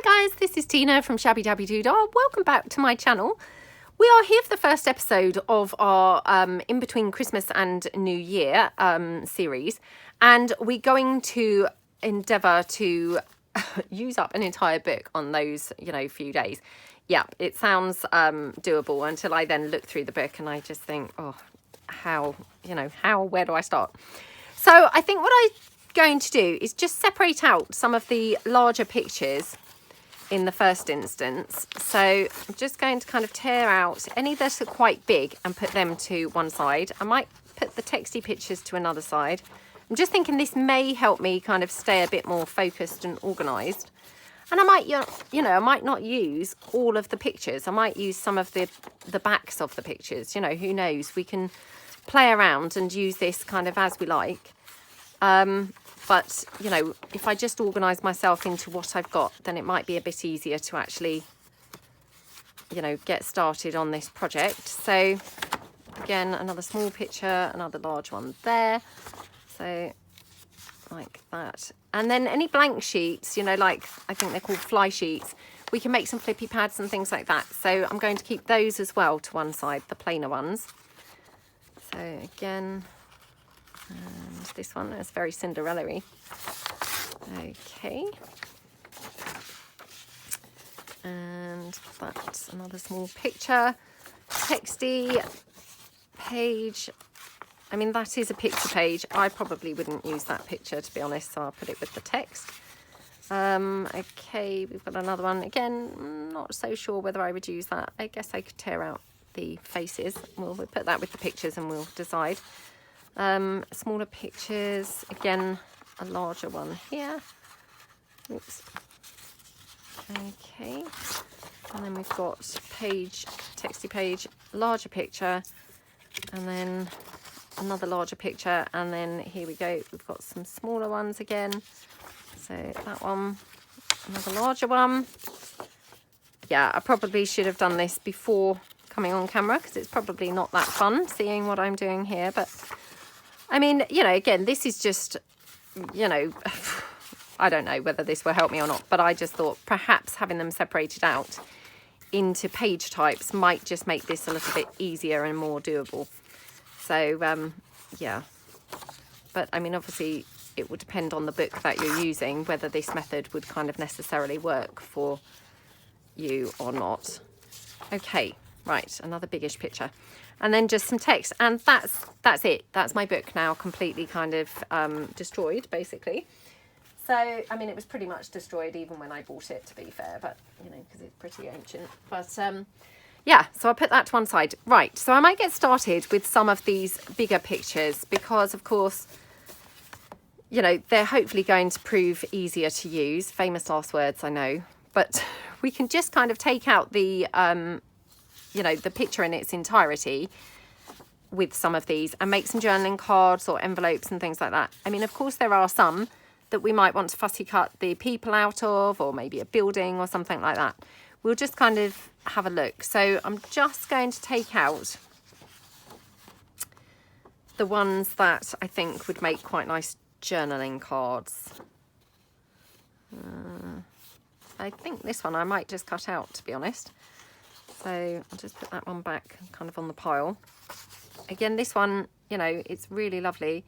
Hi guys, this is Tina from Shabbydabbydoodah. Welcome back to my channel. We are here for the first episode of our in between Christmas and New Year series, and we're going to endeavour to use up an entire book on those, few days. Yeah, it sounds doable until I then look through the book and I just think, oh, where do I start? So I think what I'm going to do is just separate out some of the larger pictures in the first instance. So I'm just going to kind of tear out any that are quite big and put them to one side. I might put the texty pictures to another side. I'm just thinking this may help me kind of stay a bit more focused and organised. And I might, I might not use all of the pictures. I might use some of the backs of the pictures. Who knows? We can play around and use this kind of as we like. But, if I just organise myself into what I've got, then it might be a bit easier to actually, get started on this project. So, again, another small picture, another large one there. So, like that. And then any blank sheets, like I think they're called fly sheets, we can make some flippy pads and things like that. So, I'm going to keep those as well to one side, the plainer ones. So, again... and this one is very Cinderella-y. Okay. And that's another small picture. Texty page. I mean, that is a picture page. I probably wouldn't use that picture, to be honest, so I'll put it with the text. Okay, we've got another one. Again, not so sure whether I would use that. I guess I could tear out the faces. We'll put that with the pictures and we'll decide. Smaller pictures, again a larger one here. Oops. Okay, and then we've got texty page, larger picture, and then another larger picture, and then here we go, we've got some smaller ones again. So that one, another larger one. Yeah, I probably should have done this before coming on camera because it's probably not that fun seeing what I'm doing here, but I mean, again, this is just, I don't know whether this will help me or not, but I just thought perhaps having them separated out into page types might just make this a little bit easier and more doable. So, yeah. But, I mean, obviously, it would depend on the book that you're using, whether this method would kind of necessarily work for you or not. Okay, right, another biggish picture. And then just some text, and that's it. That's my book now, completely kind of destroyed, basically. So, I mean, it was pretty much destroyed even when I bought it, to be fair, but, because it's pretty ancient. But, yeah, so I'll put that to one side. Right, so I might get started with some of these bigger pictures because, of course, they're hopefully going to prove easier to use. Famous last words, I know. But we can just kind of take out the... the picture in its entirety with some of these and make some journaling cards or envelopes and things like that. I mean, of course, there are some that we might want to fussy cut the people out of, or maybe a building or something like that. We'll just kind of have a look. So I'm just going to take out the ones that I think would make quite nice journaling cards. I think this one I might just cut out, to be honest. So I'll just put that one back kind of on the pile. Again, this one, it's really lovely,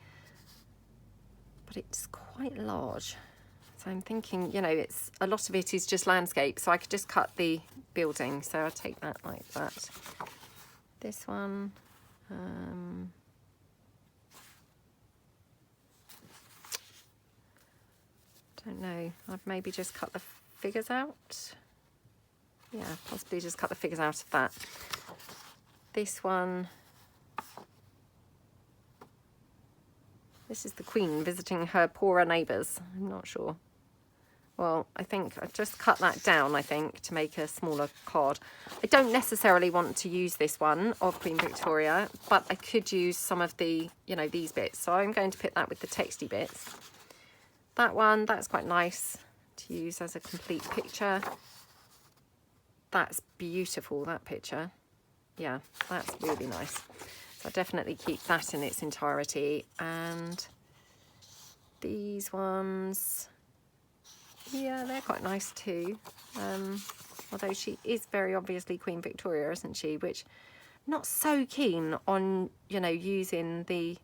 but it's quite large. So I'm thinking, it's a lot of it is just landscape, so I could just cut the building. So I'll take that like that. This one, don't know. I've maybe just cut the figures out. Yeah, possibly just cut the figures out of that. This one. This is the Queen visiting her poorer neighbours. I'm not sure. Well, I think I just cut that down, I think, to make a smaller card. I don't necessarily want to use this one of Queen Victoria, but I could use some of the, these bits. So I'm going to put that with the texty bits. That one, that's quite nice to use as a complete picture. That's beautiful, that picture. Yeah, that's really nice. So I'll definitely keep that in its entirety. And these ones, Yeah, they're quite nice too. Although she is very obviously Queen Victoria, isn't she? Which, not so keen on, you know, using the,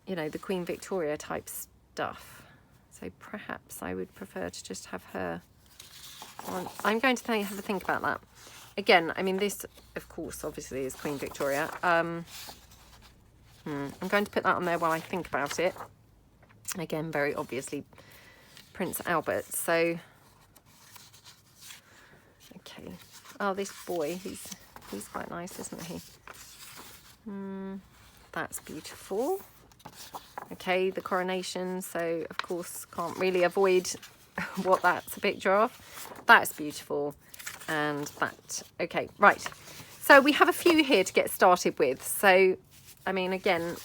you know, the Queen Victoria type stuff. So perhaps I would prefer to just have her on. I'm going to have a think about that. Again, I mean, this, of course, obviously is Queen Victoria. I'm going to put that on there while I think about it. Again, very obviously Prince Albert. So, okay. Oh, this boy, he's quite nice, isn't he? That's beautiful. Okay, the coronation. So, of course, can't really avoid what that's a picture of. That's beautiful. And that. Okay, right. So we have a few here to get started with. So, I mean, again,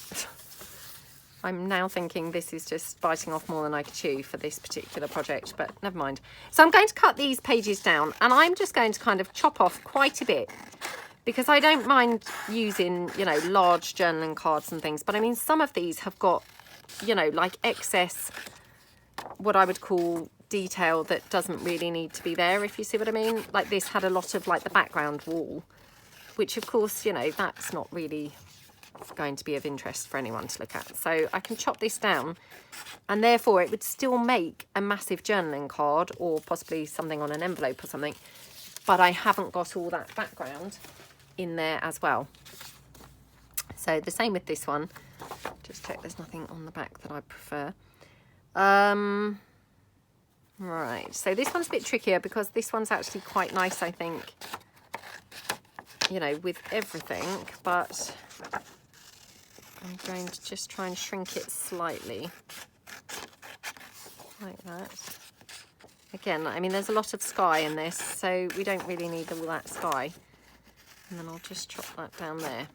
I'm now thinking this is just biting off more than I could chew for this particular project, but never mind. So I'm going to cut these pages down, and I'm just going to kind of chop off quite a bit, because I don't mind using, you know, large journaling cards and things, but I mean, some of these have got, you know, like excess, what I would call detail that doesn't really need to be there, if you see what I mean. Like this had a lot of like the background wall, which of course, you know, that's not really going to be of interest for anyone to look at. So I can chop this down, and therefore it would still make a massive journaling card, or possibly something on an envelope or something, but I haven't got all that background in there as well. So the same with this one. Just check there's nothing on the back that I prefer. Right, so this one's a bit trickier because this one's actually quite nice, I think, you know, with everything, but I'm going to just try and shrink it slightly, like that. Again, I mean, there's a lot of sky in this, so we don't really need all that sky. And then I'll just chop that down there.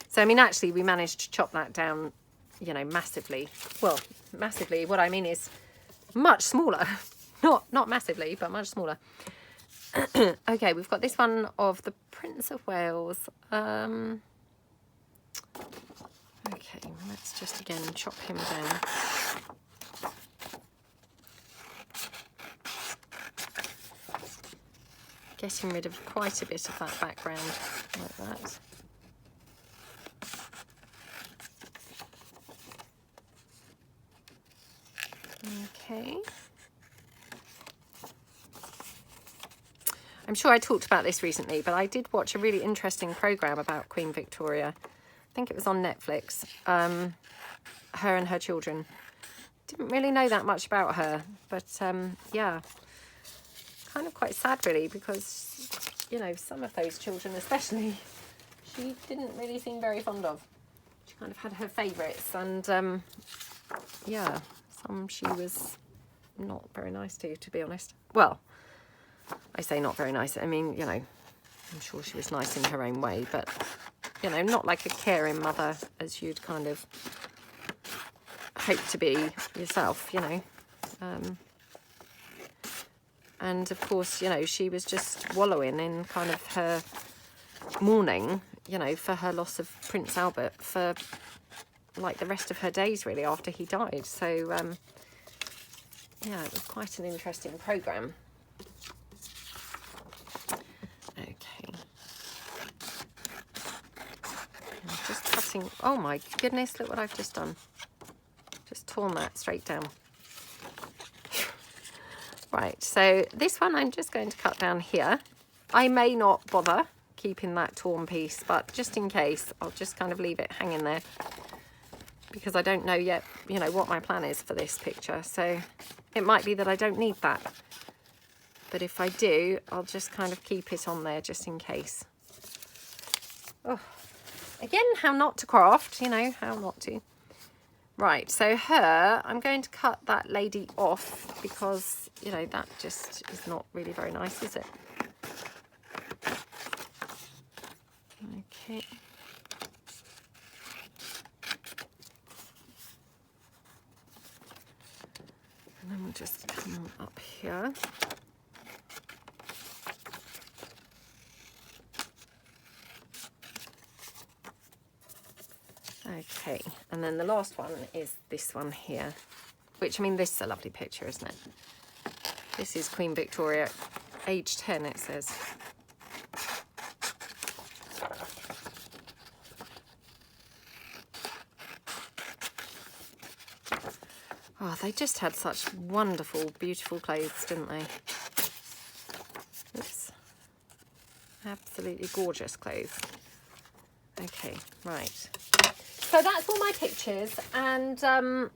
So, I mean, actually, we managed to chop that down, you know, massively. Well, massively, what I mean is much smaller. Not massively, but much smaller. Okay, we've got this one of the Prince of Wales. Okay, let's just again chop him down. Getting rid of quite a bit of that background, like that. Okay. I'm sure I talked about this recently, but I did watch a really interesting program about Queen Victoria. I think it was on Netflix. Her and her children. Didn't really know that much about her, but yeah, kind of quite sad really, because, you know, some of those children especially, she didn't really seem very fond of. She kind of had her favourites, and yeah, some she was not very nice to be honest. Well, I say not very nice, I mean, you know, I'm sure she was nice in her own way, but, you know, not like a caring mother as you'd kind of hope to be yourself, you know. And of course, you know, she was just wallowing in kind of her mourning, you know, for her loss of Prince Albert for like the rest of her days really after he died. So yeah, it was quite an interesting program. Okay, I'm just cutting. Oh my goodness, look what I've just done. Just torn that straight down. Right, so this one I'm just going to cut down here. I may not bother keeping that torn piece, but just in case, I'll just kind of leave it hanging there, because I don't know yet, you know, what my plan is for this picture. So it might be that I don't need that, but if I do, I'll just kind of keep it on there just in case. Oh, again, how not to craft, you know, how not to. Right, so her, I'm going to cut that lady off because, you know, that just is not really very nice, is it? Okay. And then we'll just come up here. Okay, and then the last one is this one here. which, I mean, this is a lovely picture, isn't it? This is Queen Victoria, age 10, it says. Oh, they just had such wonderful, beautiful clothes, didn't they? Oops. Absolutely gorgeous clothes. Okay, right. So that's all my pictures, and I'm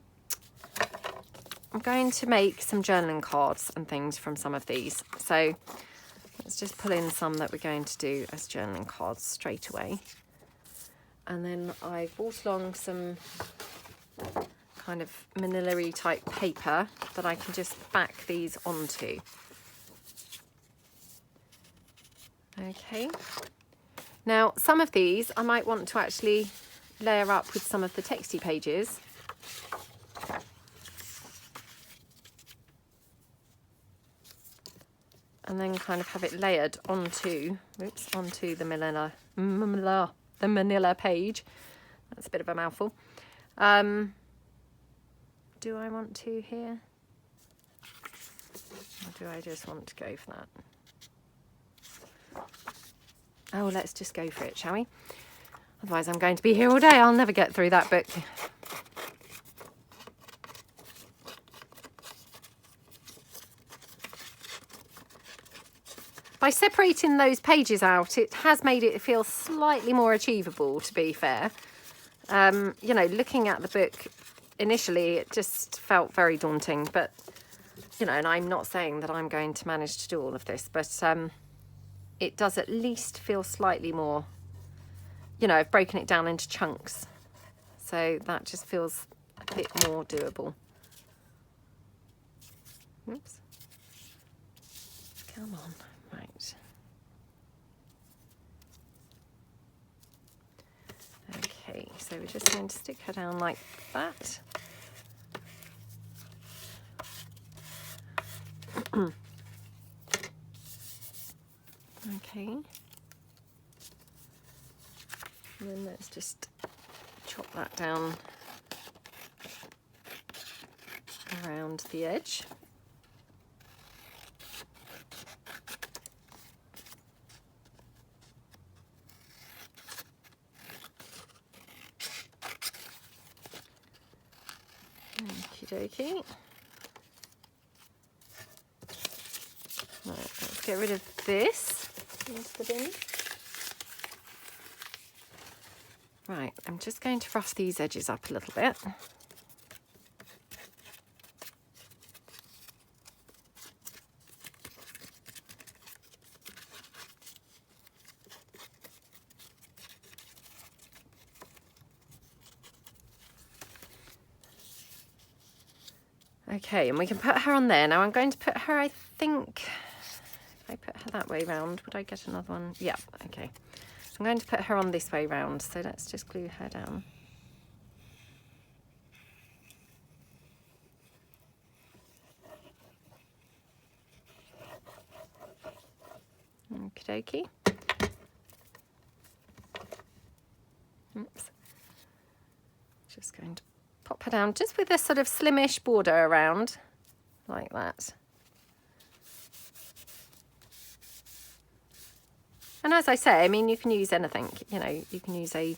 going to make some journaling cards and things from some of these. So let's just pull in some that we're going to do as journaling cards straight away. And then I brought along some kind of manila-y type paper that I can just back these onto. Okay. Now, some of these I might want to actually layer up with some of the texty pages. And then kind of have it layered onto, onto the manila page. That's a bit of a mouthful. Do I want to here? Or do I just want to go for that? Oh, let's just go for it, shall we? Otherwise I'm going to be here all day. I'll never get through that book. By separating those pages out, it has made it feel slightly more achievable, to be fair. You know, looking at the book initially, it just felt very daunting, but, you know, and I'm not saying that I'm going to manage to do all of this, but it does at least feel slightly more, you know, I've broken it down into chunks. So that just feels a bit more doable. Oops. Come on. Right. Okay, so we're just going to stick her down like that. Okay. And then let's just chop that down around the edge. Okie dokie. Right, let's get rid of this into the bin. Right, I'm just going to rough these edges up a little bit. Okay, and we can put her on there. Now I'm going to put her, I think, if I put her that way round, would I get another one? Yeah, okay. So I'm going to put her on this way round, so let's just glue her down. Okie dokie. Oops. Just going to pop her down just with a sort of slimish border around, like that. And as I say, I mean, you can use anything, you know, you can use a,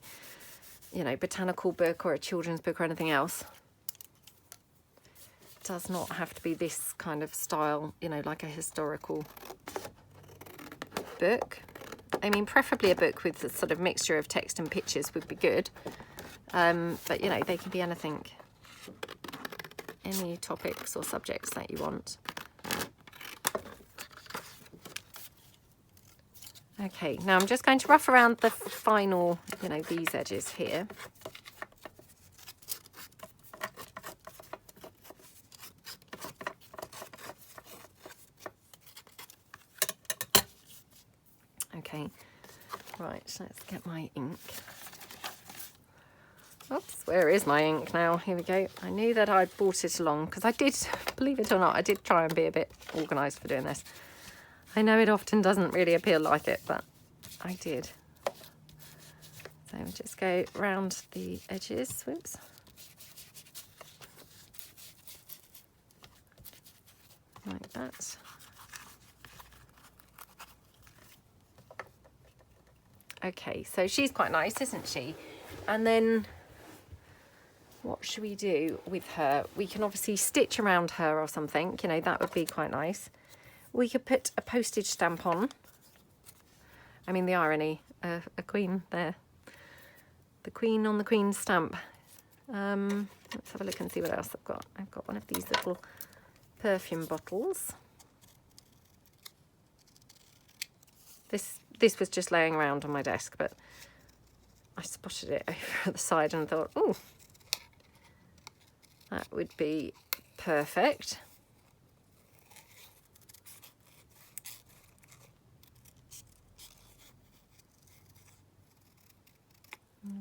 you know, botanical book or a children's book or anything else. It does not have to be this kind of style, you know, like a historical book. I mean, preferably a book with a sort of mixture of text and pictures would be good. But, you know, they can be anything, any topics or subjects that you want. Okay, now I'm just going to rough around the final, you know, these edges here. Okay, right, so let's get my ink. Oops, where is my ink now? Here we go. I knew that I'd brought it along because I did, believe it or not, I did try and be a bit organised for doing this. I know it often doesn't really appear like it, but I did. So we'll just go round the edges. Whoops. like that. Okay, so she's quite nice, isn't she? And then what should we do with her? We can obviously stitch around her or something, you know, that would be quite nice. We could put a postage stamp on. I mean, the irony, a queen there. The queen on the queen stamp. Let's have a look and see what else I've got. I've got one of these little perfume bottles. This was just laying around on my desk, but I spotted it over at the side and thought, oh, that would be perfect.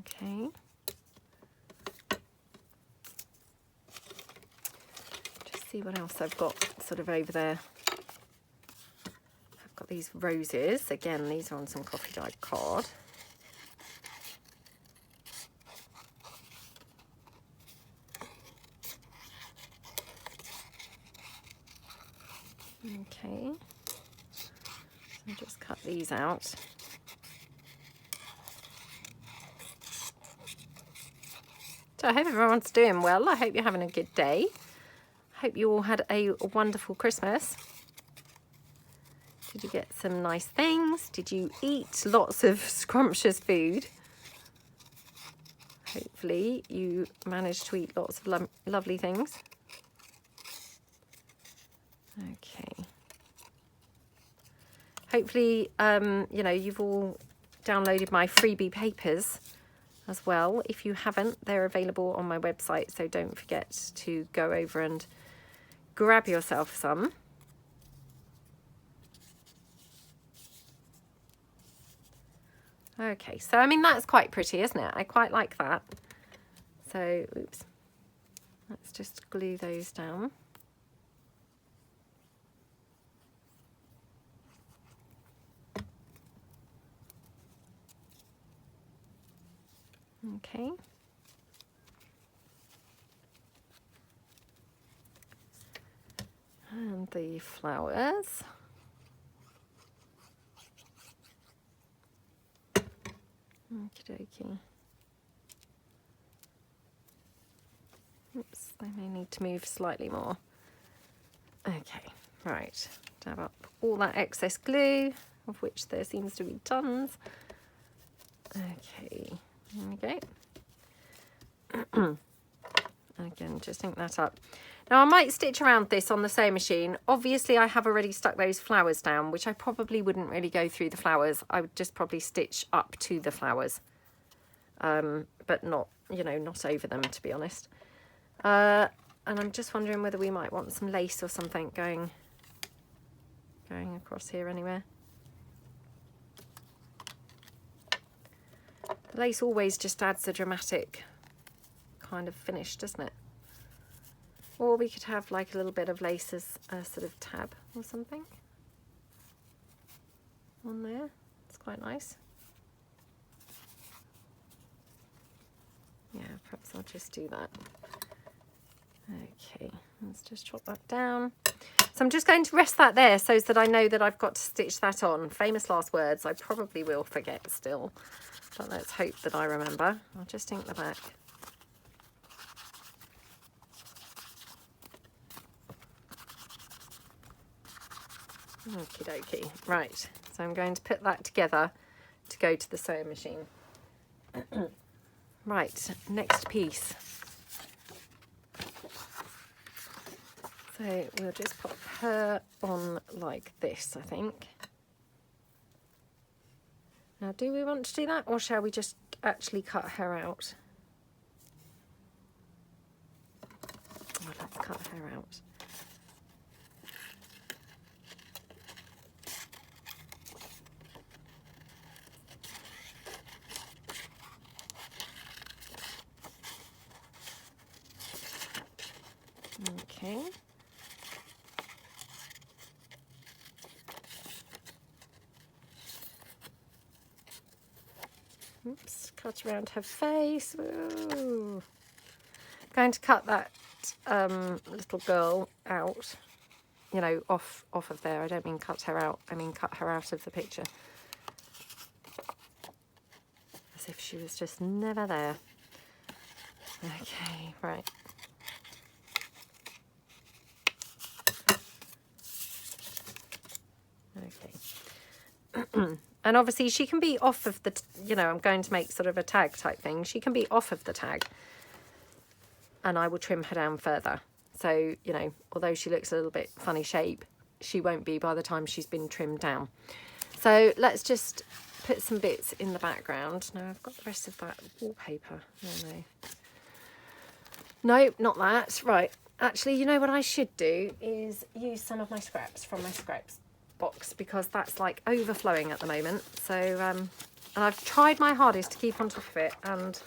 Okay. Just see what else I've got sort of over there. I've got these roses. Again, these are on some coffee dyed card. Okay. So I'll just cut these out. So I hope everyone's doing well. I hope you're having a good day. I hope you all had a wonderful Christmas. Did you get some nice things? Did you eat lots of scrumptious food? Hopefully you managed to eat lots of lovely things. Okay. Hopefully, you know, you've all downloaded my freebie papers as well. If you haven't, they're available on my website, so don't forget to go over and grab yourself some. Okay, so I mean, that's quite pretty, isn't it? I quite like that. So, oops, let's just glue those down. Okay. And the flowers. Okie dokie. Oops, I may need to move slightly more. Okay, right. Dab up all that excess glue, of which there seems to be tons. Okay. There we go. Again, just ink that up. Now I might stitch around this on the sewing machine. Obviously I have already stuck those flowers down, which I probably wouldn't really go through the flowers. I would just probably stitch up to the flowers, but not, you know, not over them, to be honest. And I'm just wondering whether we might want some lace or something going across here anywhere. The lace always just adds a dramatic kind of finish, doesn't it? Or we could have like a little bit of lace as a sort of tab or something on there. It's quite nice. Yeah, perhaps I'll just do that. Okay, let's just chop that down. So I'm just going to rest that there so that I know that I've got to stitch that on. Famous last words. I probably will forget still, but let's hope that I remember. I'll just ink the back. Okie dokie. Right, so I'm going to put that together to go to the sewing machine. Right, next piece. So we'll just pop her on like this, I think. Now, do we want to do that, or shall we just actually cut her out? Oh, let's cut her out. Okay. Oops, cut around her face. Ooh. Going to cut that little girl out. you know, off of there. I don't mean cut her out, I mean cut her out of the picture. As if she was just never there. Okay, right. Okay. And obviously she can be off of the, you know, I'm going to make sort of a tag type thing. She can be off of the tag and I will trim her down further. So, you know, although she looks a little bit funny shape, she won't be by the time she's been trimmed down. So let's just put some bits in the background. Now I've got the rest of that wallpaper. No, not that. Right. Actually, you know what I should do is use some of my scraps from my scraps box, because that's like overflowing at the moment. So and I've tried my hardest to keep on top of it, and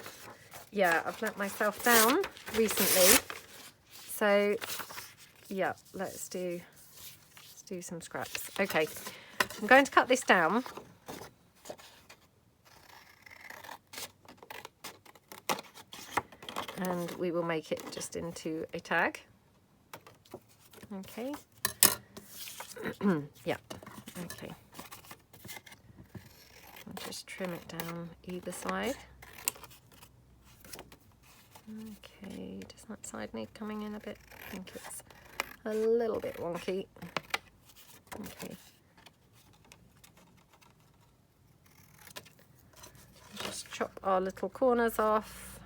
yeah, I've let myself down recently. So yeah, let's do some scraps. Okay, I'm going to cut this down. And we will make it just into a tag. Okay. Yeah, okay. I'll just trim it down either side. Okay, does that side need coming in a bit? I think it's a little bit wonky. Okay. Just chop our little corners off.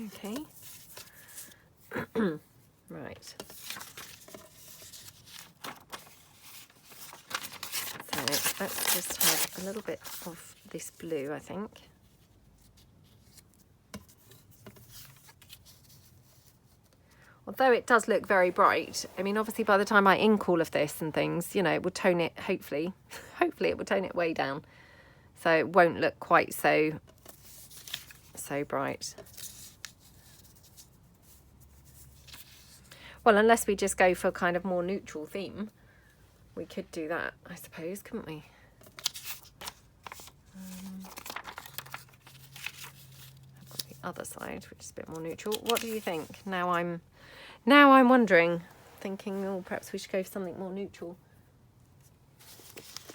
Okay. Right. So let's just have a little bit of this blue, I think. Although it does look very bright, I mean, obviously by the time I ink all of this and things, you know, it will tone it, hopefully it will tone it way down. So it won't look quite so bright. Well, unless we just go for kind of more neutral theme, we could do that, I suppose, couldn't we? I've got the other side, which is a bit more neutral. What do you think? Now I'm wondering, thinking, oh, perhaps we should go for something more neutral.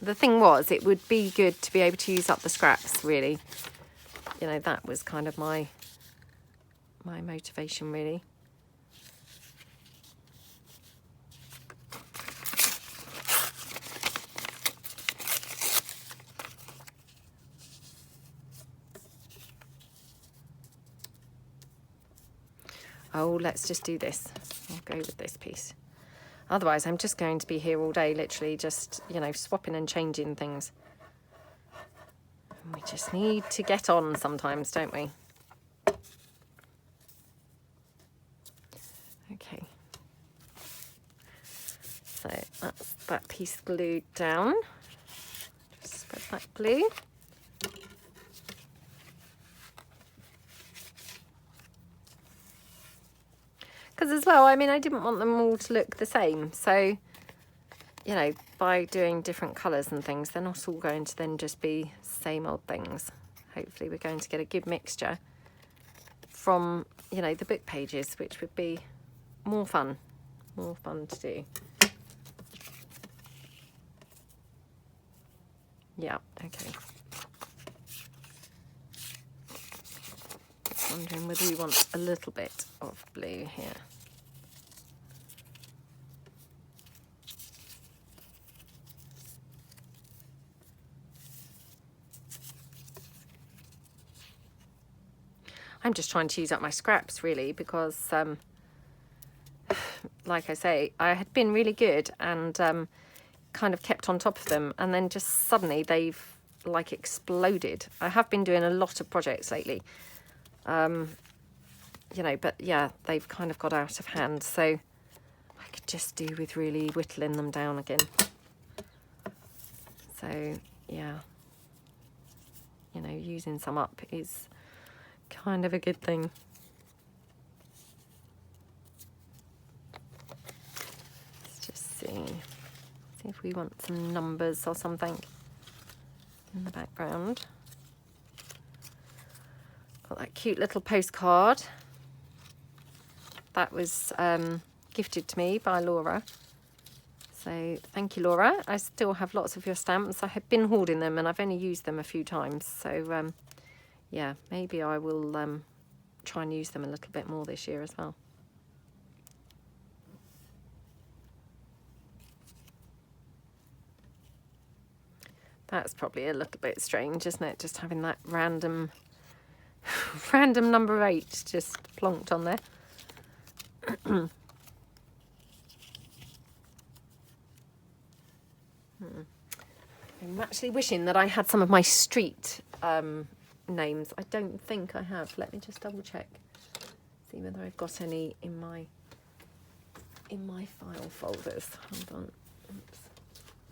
The thing was, it would be good to be able to use up the scraps, really. You know, that was kind of my motivation, really. Oh, let's just do this. I'll go with this piece. Otherwise, I'm just going to be here all day, literally just, you know, swapping and changing things. And we just need to get on sometimes, don't we? Okay. So that's that piece glued down. Just spread that glue. Because as well, I mean, I didn't want them all to look the same. So, you know, by doing different colours and things, they're not all going to then just be same old things. Hopefully we're going to get a good mixture from, you know, the book pages, which would be more fun to do. Yeah, okay. Just wondering whether we want a little bit of blue here. I'm just trying to use up my scraps, really, because, like I say, I had been really good and kind of kept on top of them, and then just suddenly they've, like, exploded. I have been doing a lot of projects lately, you know, but, yeah, they've kind of got out of hand, so I could just do with really whittling them down again. So, yeah, you know, using some up is kind of a good thing. Let's just see if we want some numbers or something in the background. Got that cute little postcard. That was gifted to me by Laura. So thank you, Laura. I still have lots of your stamps. I have been hoarding them and I've only used them a few times. So yeah, maybe I will try and use them a little bit more this year as well. That's probably a little bit strange, isn't it? Just having that random number 8 just plonked on there. I'm actually wishing that I had some of my street names. I don't think I have. Let me just double check. See whether I've got any in my file folders. Hold on. Oops.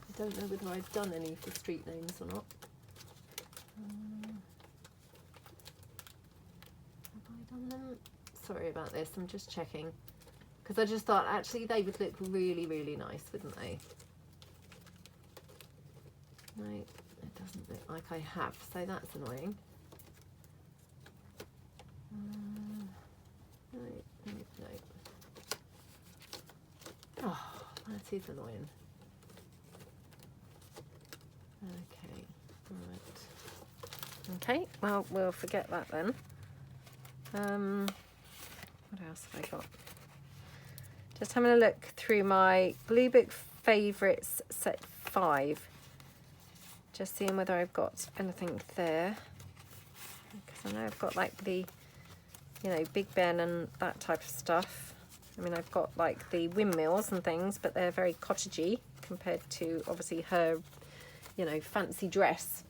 I don't know whether I've done any for street names or not. Have I done them? Sorry about this, I'm just checking. Because I just thought actually they would look really, really nice, wouldn't they? No, it doesn't look like I have, so that's annoying. No. Oh, that is annoying. Okay, right. Okay, well, we'll forget that then. What else have I got? Just having a look through my Blue Book Favourites set 5. Just seeing whether I've got anything there. Because I know I've got like the, you know, Big Ben and that type of stuff. I mean, I've got like the windmills and things, but they're very cottagey compared to obviously her, you know, fancy dress.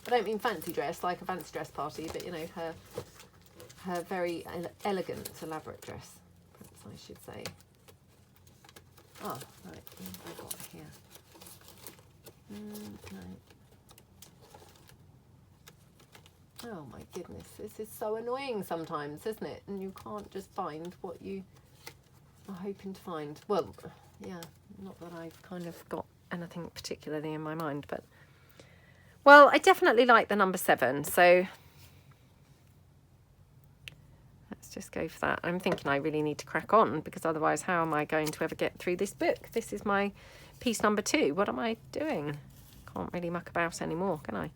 I don't mean fancy dress like a fancy dress party, but you know, her very elegant, elaborate dress, perhaps I should say. Oh, right, what have I got here? No. Oh my goodness, this is so annoying sometimes, isn't it? And you can't just find what you are hoping to find. Well, yeah, not that I've kind of got anything particularly in my mind, but well, I definitely like the number 7, so let's just go for that. I'm thinking I really need to crack on, because otherwise how am I going to ever get through this book? This is my piece number 2. What am I doing? Can't really muck about anymore, can I?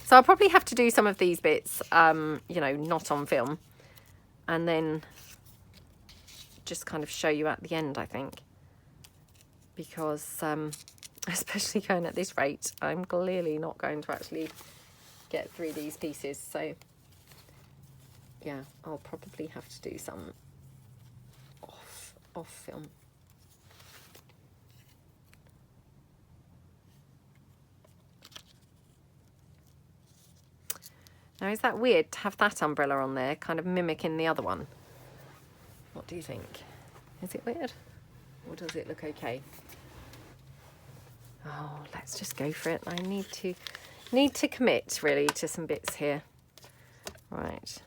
So I'll probably have to do some of these bits, you know, not on film, and then just kind of show you at the end, I think, because especially going at this rate, I'm clearly not going to actually get through these pieces. So yeah, I'll probably have to do some off film. Now, is that weird to have that umbrella on there, kind of mimicking the other one? What do you think? Is it weird? Or does it look okay? Oh, let's just go for it. I need to commit, really, to some bits here. Right.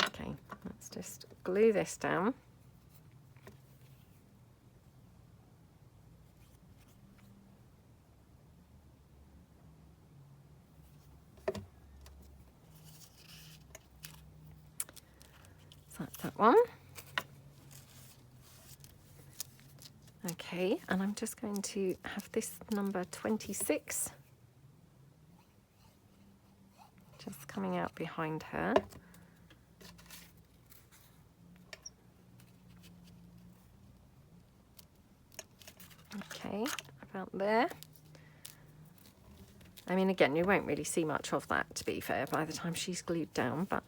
Okay, let's just glue this down. That one. Okay, and I'm just going to have this number 26 just coming out behind her. Okay, about there. I mean, again, you won't really see much of that, to be fair, by the time she's glued down, but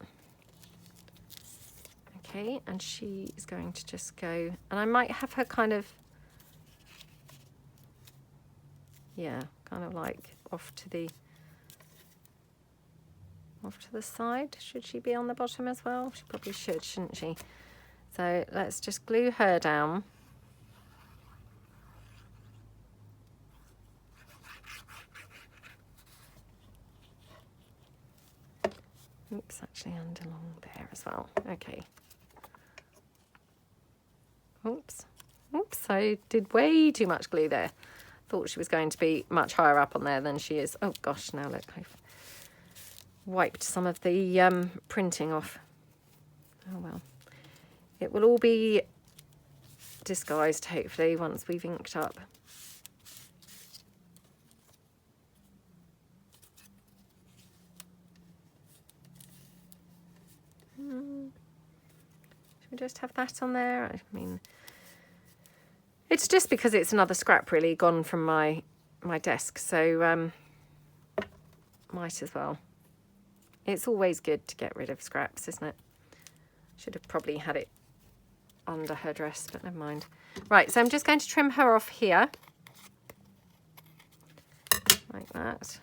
okay, and she is going to just go, and I might have her kind of, yeah, kind of like off to the side. Should she be on the bottom as well? She probably should, shouldn't she? So let's just glue her down. Oops, actually, and along there as well. Okay. Oops, I did way too much glue there. thought she was going to be much higher up on there than she is. Oh gosh, now look, I've wiped some of the printing off. Oh well. It will all be disguised, hopefully, once we've inked up. Should we just have that on there? I mean, it's just because it's another scrap really gone from my desk, so might as well. It's always good to get rid of scraps, isn't it? Should have probably had it under her dress, but never mind. Right, so I'm just going to trim her off here, like that.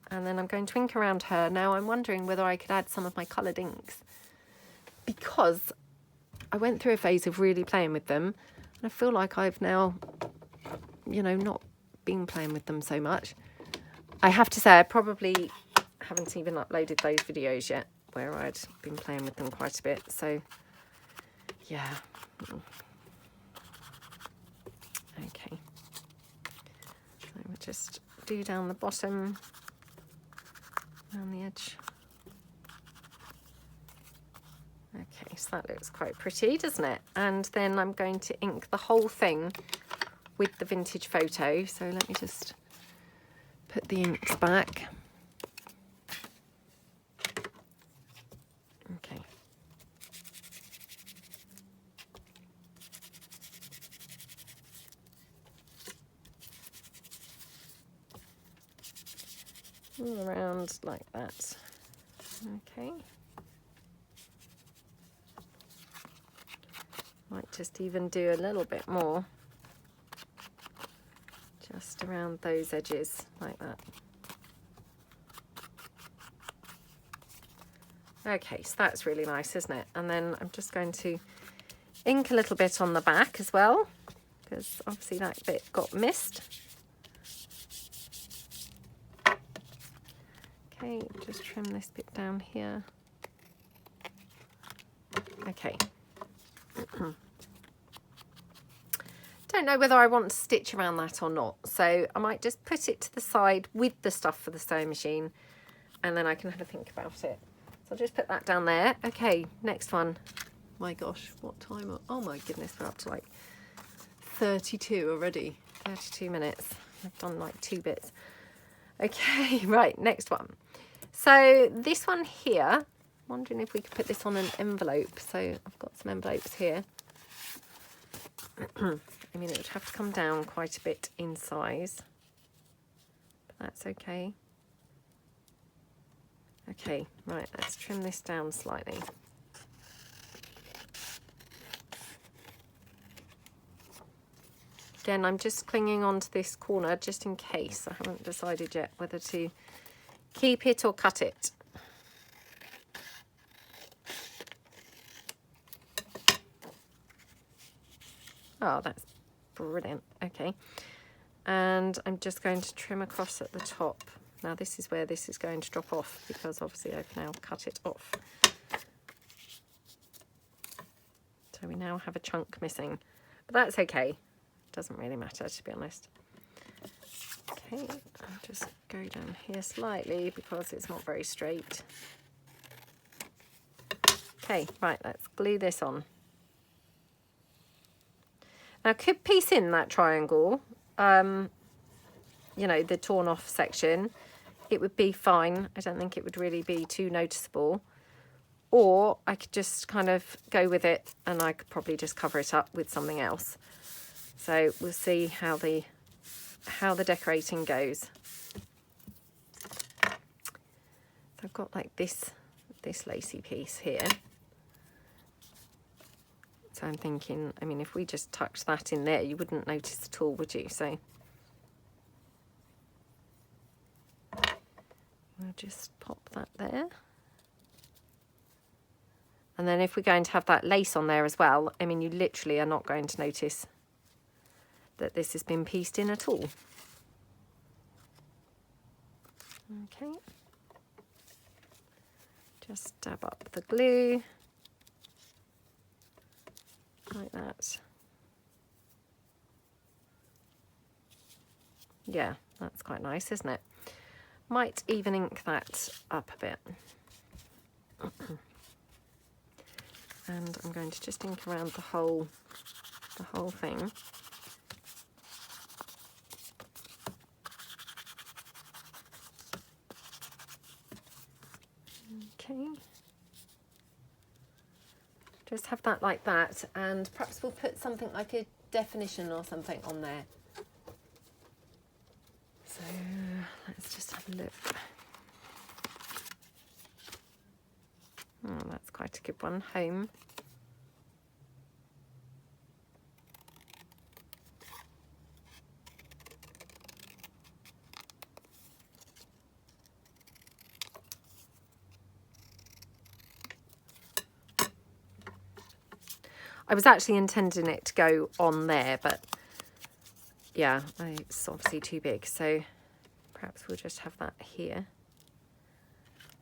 And then I'm going to ink around her. Now I'm wondering whether I could add some of my coloured inks, because I went through a phase of really playing with them, and I feel like I've now, you know, not been playing with them so much. I have to say I probably haven't even uploaded those videos yet where I'd been playing with them quite a bit, so yeah. Okay, so we'll just do down the bottom, around the edge. Okay, so that looks quite pretty, doesn't it? And then I'm going to ink the whole thing with the vintage photo. So let me just put the inks back. Okay. All around like that. Okay. Might just even do a little bit more, just around those edges like that. Okay, so that's really nice, isn't it? And then I'm just going to ink a little bit on the back as well, because obviously that bit got missed. Okay, just trim this bit down here. Okay. Don't know whether I want to stitch around that or not, so I might just put it to the side with the stuff for the sewing machine, and then I can have a think about it. So I'll just put that down there. Okay, next one. My gosh, what time? Oh my goodness, we're up to like 32 already. 32 minutes. I've done like 2 bits. Okay, right, next one. So this one here, I'm wondering if we could put this on an envelope. So I've got some envelopes here. I mean, it would have to come down quite a bit in size, but that's okay. Okay, right, let's trim this down slightly. Again, I'm just clinging onto this corner just in case. I haven't decided yet whether to keep it or cut it. Oh, that's brilliant. Okay, and I'm just going to trim across at the top. Now this is where this is going to drop off, because obviously I've now cut it off. So we now have a chunk missing, but that's okay. Doesn't really matter, to be honest. Okay, I'll just go down here slightly because it's not very straight. Okay, right, let's glue this on. Now I could piece in that triangle, you know, the torn off section. It would be fine. I don't think it would really be too noticeable. Or I could just kind of go with it, and I could probably just cover it up with something else. So we'll see how the decorating goes. So I've got like this lacy piece here. So I'm thinking, I mean, if we just tucked that in there, you wouldn't notice at all, would you? So we'll just pop that there. And then if we're going to have that lace on there as well, I mean, you literally are not going to notice that this has been pieced in at all. Okay. Just dab up the glue. Like that. Yeah, that's quite nice, isn't it? Might even ink that up a bit. And I'm going to just ink around the whole thing. Okay. Just have that like that, and perhaps we'll put something like a definition or something on there. So let's just have a look. Oh, that's quite a good one. Home. I was actually intending it to go on there, but yeah, it's obviously too big. So perhaps we'll just have that here.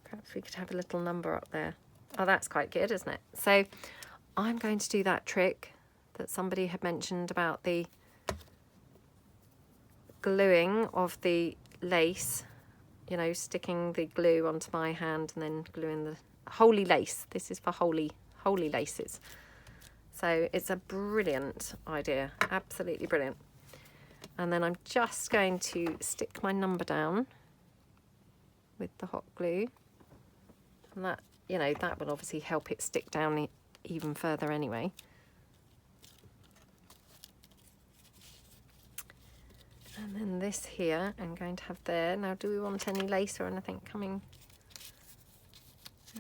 Perhaps we could have a little number up there. Oh, that's quite good, isn't it? So I'm going to do that trick that somebody had mentioned about the gluing of the lace, you know, sticking the glue onto my hand and then gluing the holy lace. This is for holy laces. So it's a brilliant idea, absolutely brilliant. And then I'm just going to stick my number down with the hot glue. And that, you know, that will obviously help it stick down even further anyway. And then this here I'm going to have there. Now, do we want any lace or anything coming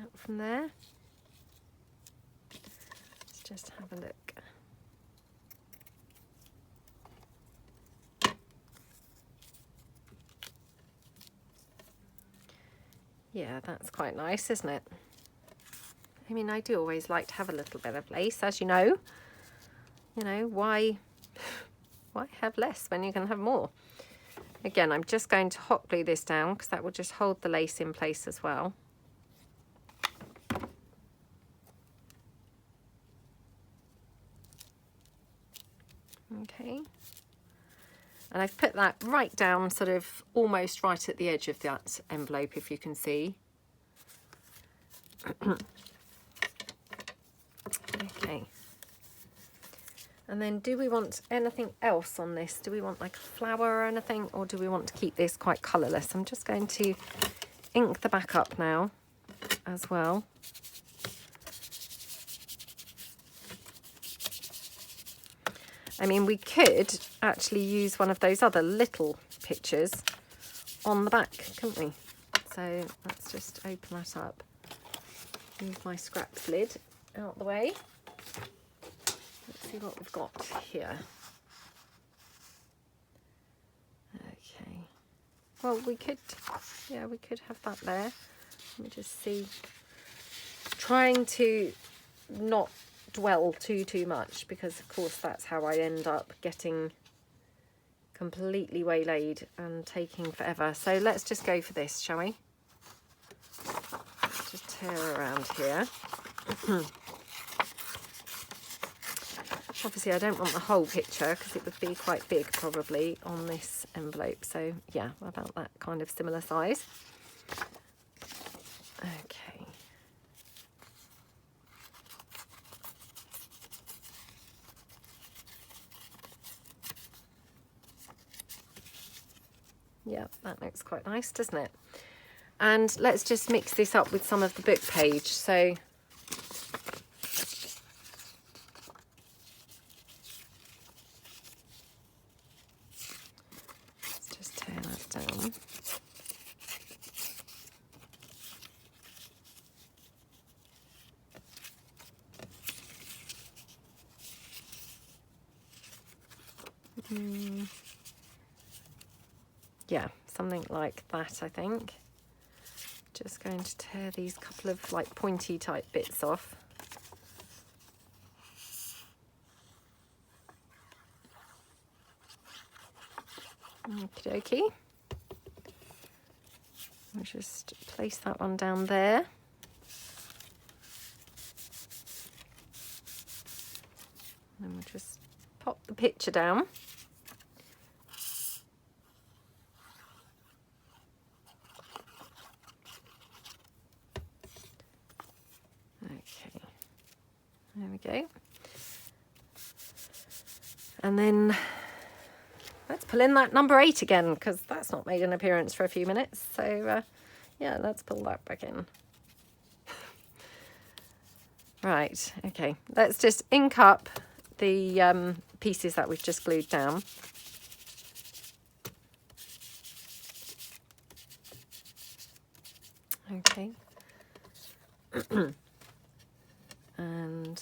out from there? Let's just have a look. Yeah, that's quite nice, isn't it? I mean, I do always like to have a little bit of lace, as you know. You know, why have less when you can have more? Again, I'm just going to hot glue this down because that will just hold the lace in place as well. Okay. And I've put that right down, sort of almost right at the edge of that envelope, if you can see. Okay. And then do we want anything else on this? Do we want like a flower or anything, or do we want to keep this quite colourless? I'm just going to ink the back up now as well. I mean, we could actually use one of those other little pictures on the back, couldn't we? So let's just open that up. Move my scraps lid out the way. Let's see what we've got here. Okay. Well, we could, yeah, we could have that there. Let me just see. Trying to not dwell too much, because of course that's how I end up getting completely waylaid and taking forever. So let's just go for this, shall we? Let's just tear around here. Obviously I don't want the whole picture because it would be quite big probably on this envelope. So yeah, about that kind of similar size. Okay. Yeah, that looks quite nice, doesn't it? And let's just mix this up with some of the book page. So let's just tear that down. Yeah, something like that, I think. Just going to tear these couple of like pointy type bits off. Okie dokie. I'll just place that one down there. And we'll just pop the picture down. There we go. And then let's pull in that number 8 again, because that's not made an appearance for a few minutes. So yeah, let's pull that back in. Right, okay. Let's just ink up the pieces that we've just glued down. Okay. And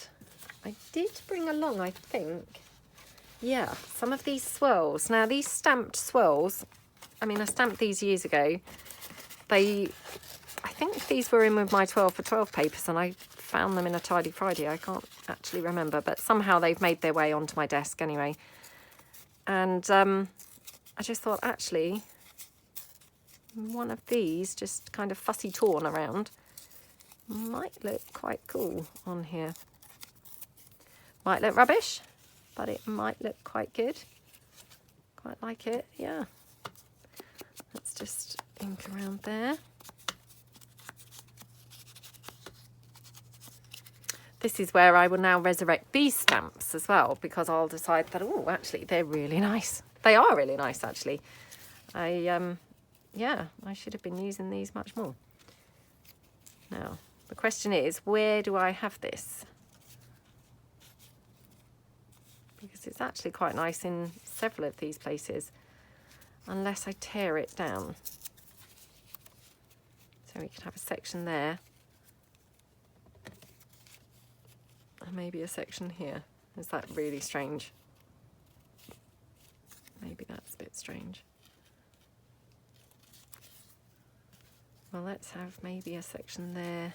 I did bring along, I think, yeah, some of these swirls. Now, these stamped swirls, I mean, I stamped these years ago. I think these were in with my 12 for 12 papers, and I found them in a Tidy Friday. I can't actually remember, but somehow they've made their way onto my desk anyway. And I just thought, actually, one of these just kind of fussy torn around might look quite cool on here. Might look rubbish, but it might look quite good. Quite like it, yeah. Let's just ink around there. This is where I will now resurrect these stamps as well, because I'll decide that, oh, actually, they're really nice. They are really nice, actually. Yeah, I should have been using these much more. Now, the question is, where do I have this? Because it's actually quite nice in several of these places, unless I tear it down. So we could have a section there. And maybe a section here. Is that really strange? Maybe that's a bit strange. Well, let's have maybe a section there.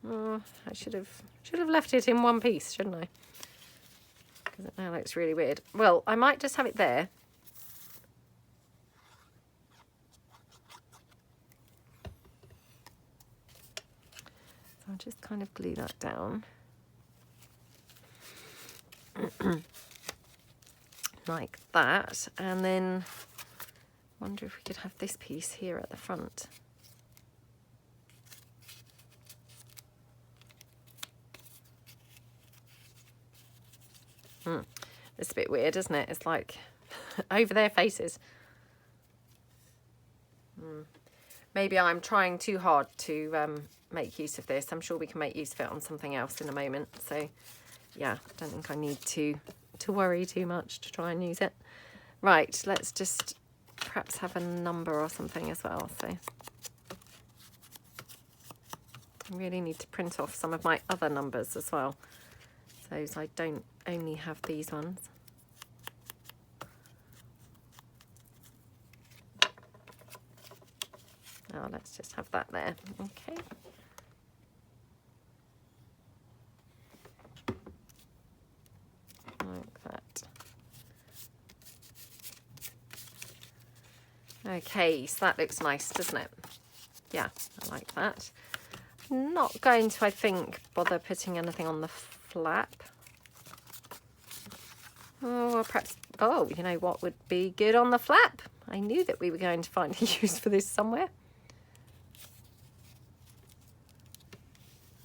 Oh, I should have left it in one piece, shouldn't I? Because it now looks really weird. Well, I might just have it there. So I'll just kind of glue that down. Like that. And then wonder if we could have this piece here at the front. It's a bit weird, isn't it? It's like over their faces. Maybe I'm trying too hard to make use of this. I'm sure we can make use of it on something else in a moment. So yeah, I don't think I need to worry too much to try and use it. Right, let's just perhaps have a number or something as well. So I really need to print off some of my other numbers as well, so I don't only have these ones. Oh, let's just have that there. Okay. Like that. Okay, so that looks nice, doesn't it? Yeah, I like that. Not going to, I think, bother putting anything on the flap. Oh, or perhaps, oh, you know what would be good on the flap? I knew that we were going to find a use for this somewhere.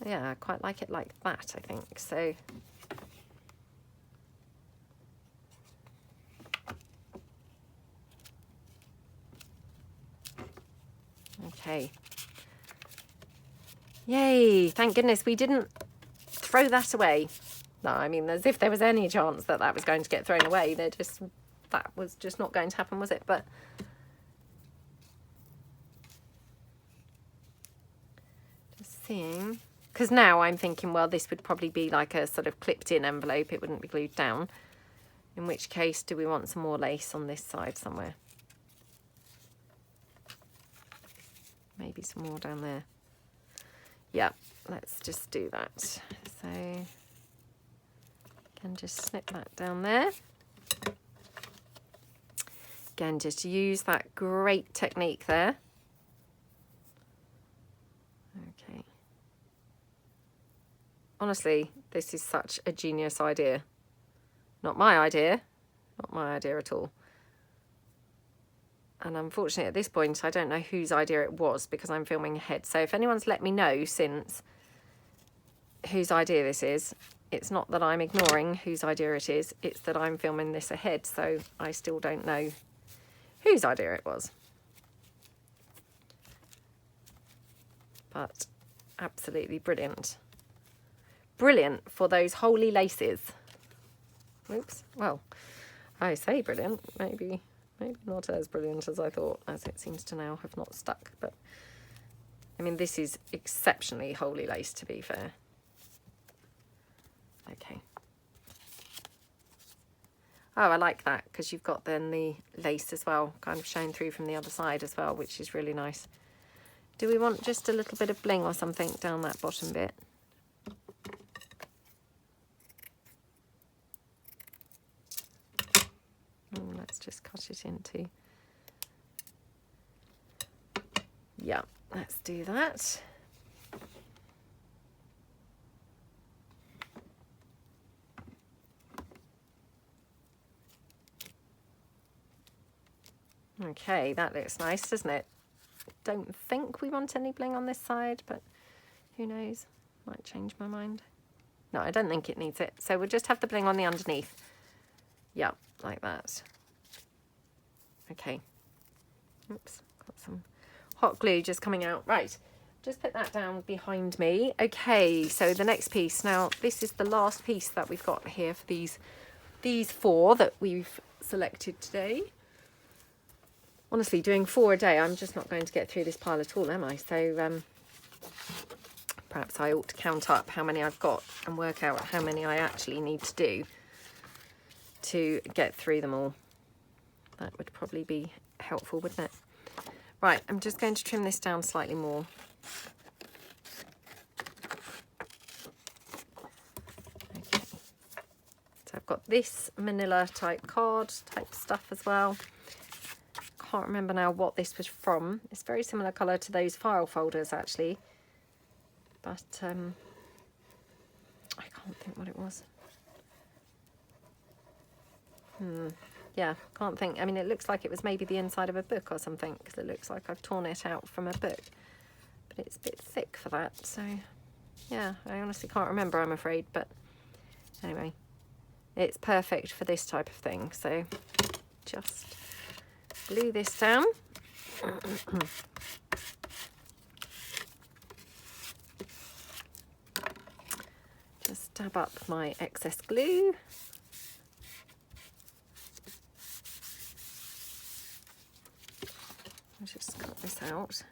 Yeah, I quite like it like that, I think. So okay. Yay, thank goodness we didn't throw that away. No, I mean, as if there was any chance that that was going to get thrown away. That was just not going to happen, was it? But just seeing, because now I'm thinking, well, this would probably be like a sort of clipped in envelope. It wouldn't be glued down. In which case, do we want some more lace on this side somewhere? Maybe some more down there. Yeah, let's just do that. So again, just snip that down there. Again, just use that great technique there. Okay. Honestly, this is such a genius idea. Not my idea. Not my idea at all. And unfortunately, at this point, I don't know whose idea it was because I'm filming ahead. So if anyone's let me know since whose idea this is. It's not that I'm ignoring whose idea it is, it's that I'm filming this ahead, so I still don't know whose idea it was. But absolutely brilliant. Brilliant for those holy laces. Oops, well, I say brilliant, maybe not as brilliant as I thought, as it seems to now have not stuck, but I mean, this is exceptionally holy lace, to be fair. Okay. Oh, I like that, because you've got then the lace as well, kind of showing through from the other side as well, which is really nice. Do we want just a little bit of bling or something down that bottom bit? Oh, let's just cut it into... Yeah, let's do that. Okay, that looks nice, doesn't it? Don't think we want any bling on this side, but who knows? Might change my mind. No, I don't think it needs it. So we'll just have the bling on the underneath. Yeah, like that. Okay. Oops, got some hot glue just coming out. Right, just put that down behind me. Okay, so the next piece. Now, this is the last piece that we've got here for these 4 that we've selected today. Honestly, doing 4 a day, I'm just not going to get through this pile at all, am I? So perhaps I ought to count up how many I've got and work out how many I actually need to do to get through them all. That would probably be helpful, wouldn't it? Right, I'm just going to trim this down slightly more. Okay. So I've got this manila type card type stuff as well. Can't remember now what this was from. It's very similar colour to those file folders actually, but I can't think what it was. Yeah, can't think. I mean, it looks like it was maybe the inside of a book or something, because it looks like I've torn it out from a book, but it's a bit thick for that, so yeah, I honestly can't remember, I'm afraid. But anyway, it's perfect for this type of thing, so just glue this down. Just dab up my excess glue. I'll just cut this out.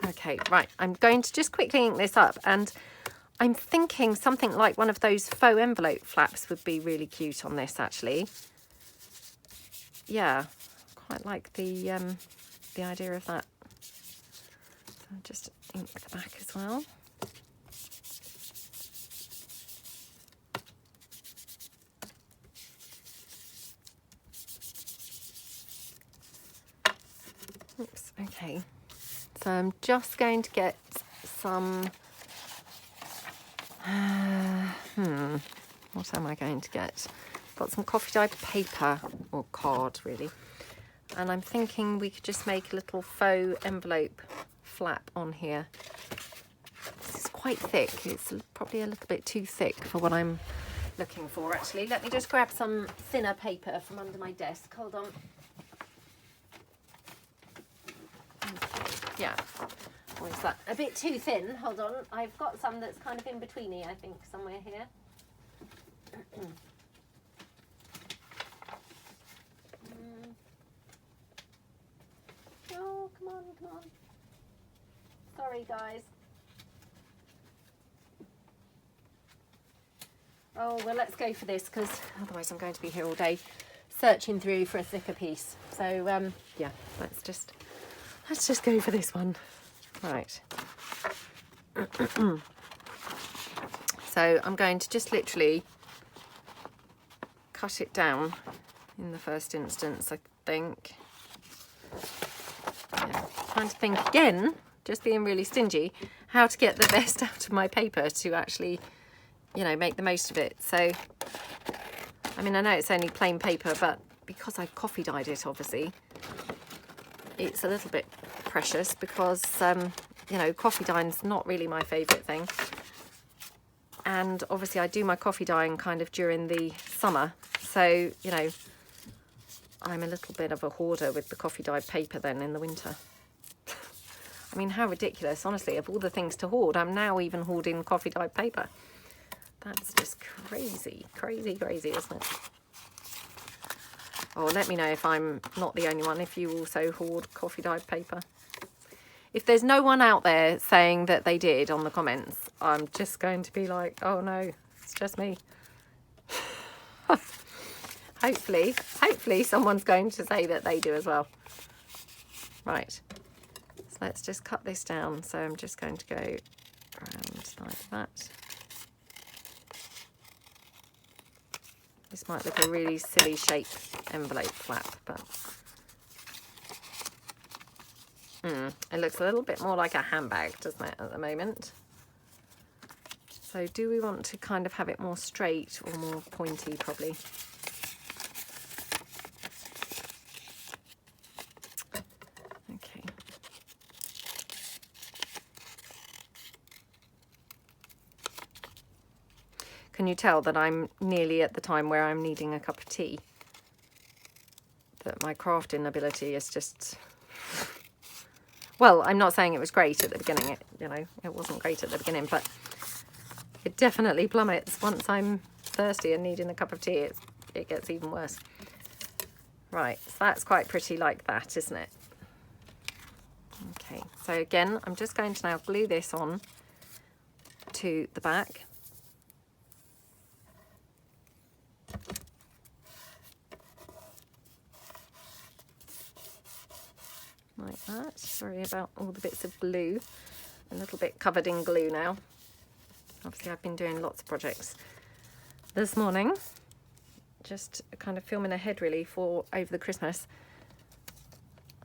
Okay, right, I'm going to just quickly ink this up, and I'm thinking something like one of those faux envelope flaps would be really cute on this, actually. Yeah, quite like the idea of that. So I'll just ink the back as well. Oops, okay. So I'm just going to get some, what am I going to get? Got some coffee dyed paper, or card really. And I'm thinking we could just make a little faux envelope flap on here. This is quite thick. It's probably a little bit too thick for what I'm looking for, actually. Let me just grab some thinner paper from under my desk. Hold on. Yeah, or is that a bit too thin? Hold on, I've got some that's kind of in betweeny, I think, somewhere here. Oh, come on, come on. Sorry, guys. Oh, well, let's go for this, because otherwise I'm going to be here all day searching through for a thicker piece. So, yeah, let's just go for this one. Right. So I'm going to just literally cut it down in the first instance, I think. Yeah. Trying to think again, just being really stingy, how to get the best out of my paper to actually, you know, make the most of it. So, I mean, I know it's only plain paper, but because I coffee dyed it, obviously, it's a little bit precious because, you know, coffee dyeing's not really my favourite thing. And obviously I do my coffee dyeing kind of during the summer. So, you know, I'm a little bit of a hoarder with the coffee dyed paper then in the winter. I mean, how ridiculous, honestly, of all the things to hoard, I'm now even hoarding coffee dyed paper. That's just crazy, crazy, crazy, isn't it? Oh, let me know if I'm not the only one, if you also hoard coffee dyed paper. If there's no one out there saying that they did on the comments, I'm just going to be like, oh no, it's just me. Hopefully someone's going to say that they do as well. Right. So let's just cut this down. So I'm just going to go around like that. This might look a really silly shape envelope flap, but it looks a little bit more like a handbag, doesn't it, at the moment? So do we want to kind of have it more straight or more pointy, probably? Okay. Can you tell that I'm nearly at the time where I'm needing a cup of tea? That my crafting ability is just... Well, I'm not saying it was great at the beginning. It wasn't great at the beginning, but it definitely plummets once I'm thirsty and needing a cup of tea. It gets even worse. Right, so that's quite pretty like that, isn't it? Okay, so again, I'm just going to now glue this on to the back. Like that. Sorry about all the bits of glue. A little bit covered in glue now. Obviously I've been doing lots of projects this morning. Just kind of filming ahead really for over the Christmas.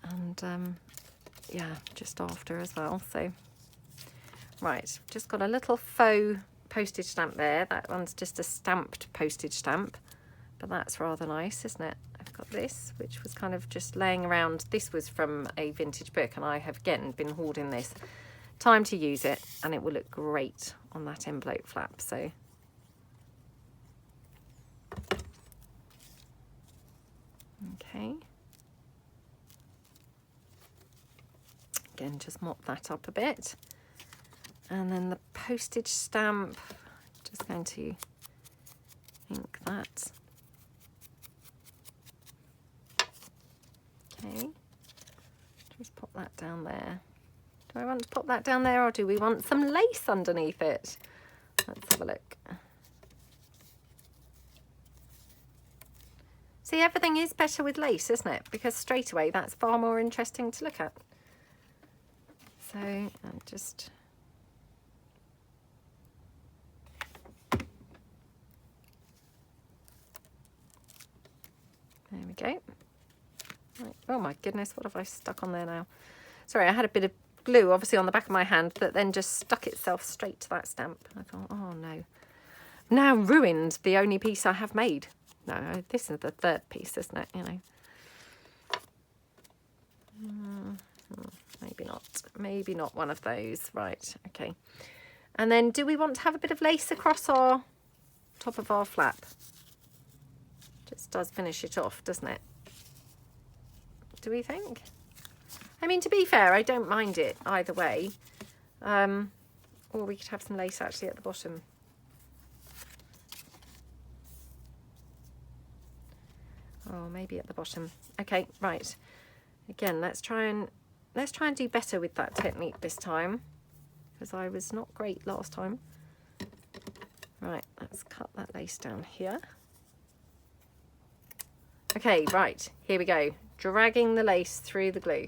And yeah, just after as well. So, right, just got a little faux postage stamp there. That one's just a stamped postage stamp. But that's rather nice, isn't it? I've got this, which was kind of just laying around. This was from a vintage book, and I have again been hoarding this. Time to use it, and it will look great on that envelope flap. So okay, again, just mop that up a bit, and then the postage stamp, just going to ink that. Okay, just pop that down there. Do I want to pop that down there, or do we want some lace underneath it? Let's have a look. See, everything is better with lace, isn't it? Because straight away that's far more interesting to look at. So I'm just... There we go. Right. Oh my goodness, what have I stuck on there now? Sorry, I had a bit of glue obviously on the back of my hand that then just stuck itself straight to that stamp. I thought, oh no. Now ruined the only piece I have made. No, this is the third piece, isn't it? You know. Maybe not. Maybe not one of those. Right, okay. And then do we want to have a bit of lace across our top of our flap? Just does finish it off, doesn't it? Do we think? I mean, to be fair, I don't mind it either way. Or we could have some lace actually at the bottom. Oh, maybe at the bottom. Okay, right. Again, let's try and do better with that technique this time, because I was not great last time. Right, let's cut that lace down here. Okay, right, here we go. Dragging the lace through the glue.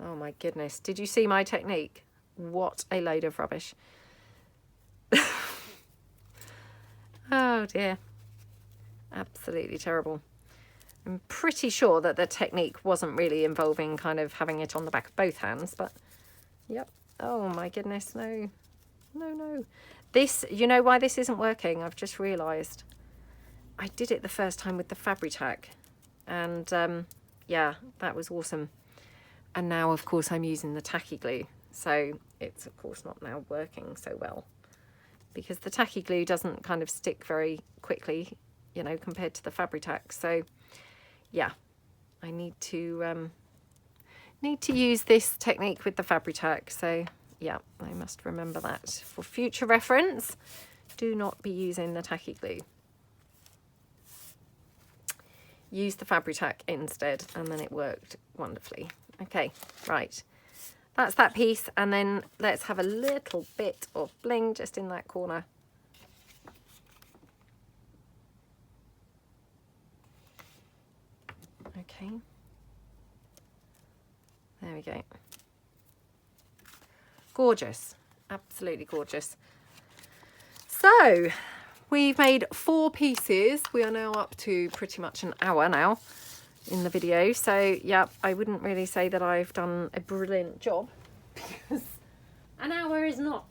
Oh my goodness, did you see my technique? What a load of rubbish. Oh dear, absolutely terrible. I'm pretty sure that the technique wasn't really involving kind of having it on the back of both hands, but yep. Oh my goodness, no. No. This, you know why this isn't working? I've just realised. I did it the first time with the Fabri-Tac, and yeah, that was awesome. And now, of course, I'm using the tacky glue, so it's of course not now working so well, because the tacky glue doesn't kind of stick very quickly, you know, compared to the Fabri-Tac. So yeah, I need to use this technique with the Fabri-Tac. So yeah, I must remember that for future reference. Do not be using the tacky glue. Use the Fabri-Tac instead, and then it worked wonderfully. Okay, right. That's that piece, and then let's have a little bit of bling just in that corner. Okay. There we go. Gorgeous. Absolutely gorgeous. So, we've made 4 pieces. We are now up to pretty much an hour now in the video. So, yeah, I wouldn't really say that I've done a brilliant job, because an hour is not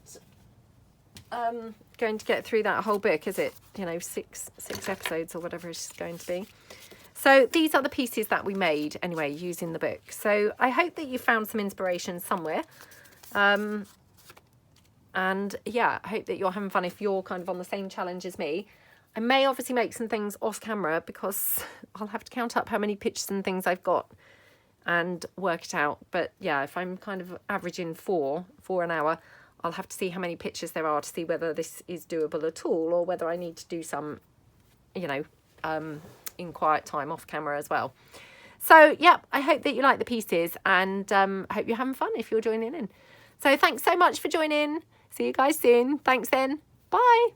going to get through that whole book, is it? You know, six episodes or whatever it's going to be. So these are the pieces that we made anyway using the book. So I hope that you found some inspiration somewhere. And yeah, I hope that you're having fun if you're kind of on the same challenge as me. I may obviously make some things off camera, because I'll have to count up how many pictures and things I've got and work it out. But yeah, if I'm kind of averaging 4 for an hour, I'll have to see how many pictures there are to see whether this is doable at all, or whether I need to do some, you know, in quiet time off camera as well. So yeah, I hope that you like the pieces, and I hope you're having fun if you're joining in. So thanks so much for joining. See you guys soon. Thanks then. Bye.